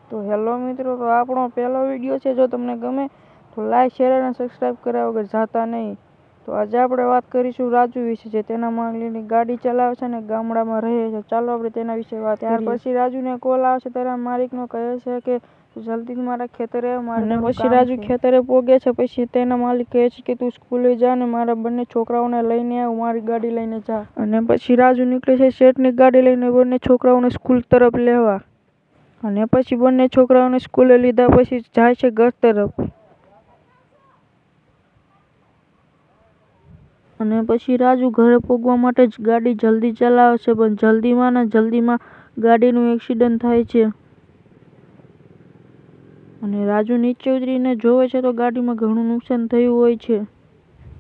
તો હેલો મિત્રો, તો આપણો પહેલો વિડીયો છે. જો તમને ગમે તો લાઈક, શેર અને સબસ્ક્રાઈબ કર્યા વગર જાતા નહીં. તો આજે આપણે વાત કરીશું રાજુ વિશે, જે તેના માલિકની ગાડી ચલાવે છે અને ગામડામાં રહે છે. ચાલો આપણે તેના વિશે વાત કરીએ. ત્યાર પછી રાજુને કોલ આવે છે, તેના માલિકનો કહે છે કે તું જલ્દી મારા ખેતરે આવ, અને પછી રાજુ ખેતરે પોગે છે. પછી તેના માલિક કહે છે કે તું સ્કૂલે જા અને મારા બંને છોકરાઓને લઈને આવ, મારી ગાડી લઈને જા. અને પછી રાજુ નીકળે છે શેઠની ગાડી લઈને બંને છોકરાઓને સ્કૂલ તરફ લેવા. અને પછી બંને છોકરાઓને સ્કૂલે લીધા પછી જાય છે ઘર તરફ. અને પછી રાજુ ઘરે પહોંચવા માટે જ ગાડી જલ્દી ચલાવે છે, પણ જલ્દીમાં ગાડીનું એક્સિડન્ટ થાય છે. અને રાજુ નીચે ઉતરીને જોવે છે તો ગાડીમાં ઘણું નુકસાન થયું હોય છે.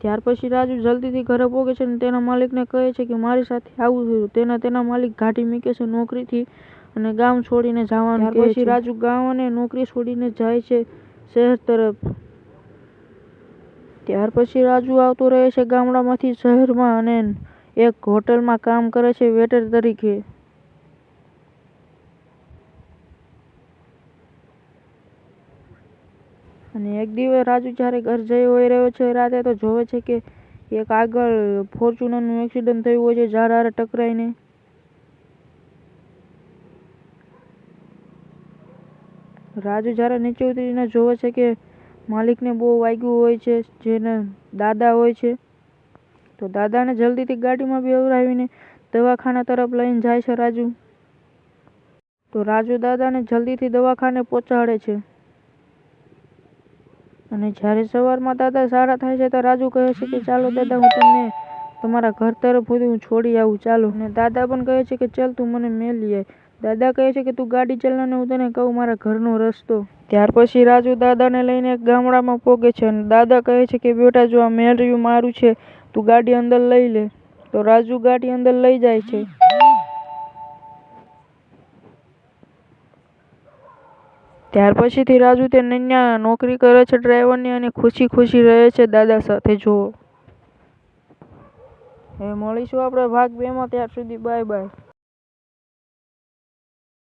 ત્યાર પછી રાજુ જલ્દીથી ઘરે પહોંચે છે અને તેના માલિકને કહે છે કે મારી સાથે આવું થયું. તેના માલિક ગાડી મૂકે છે નોકરીથી અને ગામ છોડીને જવાનું કહે છે. ત્યાર પછી રાજુ ગામ અને નોકરી છોડીને જાય છે શહેર તરફ. ત્યાર પછી રાજુ આવતો રહે છે ગામડામાંથી શહેરમાં અને એક હોટલમાં કામ કરે છે વેટર તરીકે. અને એક દિવસ રાજુ જ્યારે ઘર જઈ હોઈ રહ્યો છે રાતે, તો જોવે છે કે એક આગળ ફોર્ચ્યુનરનું એક્સિડન્ટ થયું હોય છે ઝાડ હારે ટકરાઈને. રાજુ જ્યારે નીચે ઉતરીને જોવે છે કે માલિકને બહુ વાગ્યું હોય છે, જેને દાદા હોય છે. તો દાદાને જલ્દીથી ગાડીમાં બેસાડીને દવાખાના તરફ લઈને જાય છે રાજુ. તો રાજુ દાદાને જલ્દીથી દવાખાને પહોંચાડે છે. અને જ્યારે સવારમાં દાદા સારા થાય છે તો રાજુ કહે છે કે ચાલો દાદા, હું તમને તમારા ઘર તરફ હું છોડી આવું, ચાલો. અને દાદા પણ કહે છે કે ચાલ તું મને મેલી આય. દાદા કહે છે કે તું ગાડી ચલાવને, હું તને કહું મારા ઘરનો રસ્તો. ત્યાર પછી રાજુ દાદાને લઈને એક ગામડામાં પહોંચે છે અને દાદા કહે છે કે બેટા, જો આ મેળિયું મારું છે, તું ગાડી અંદર લઈ લે. તો રાજુ ગાડી અંદર લઈ જાય છે. ત્યાર પછીથી રાજુ તે નન્યા નોકરી કરે છે ડ્રાઈવરની અને ખુશી રહે છે દાદા સાથે. જુઓ, હવે મળીશું આપણે ભાગ 2માં. ત્યાર સુધી બાય બાય.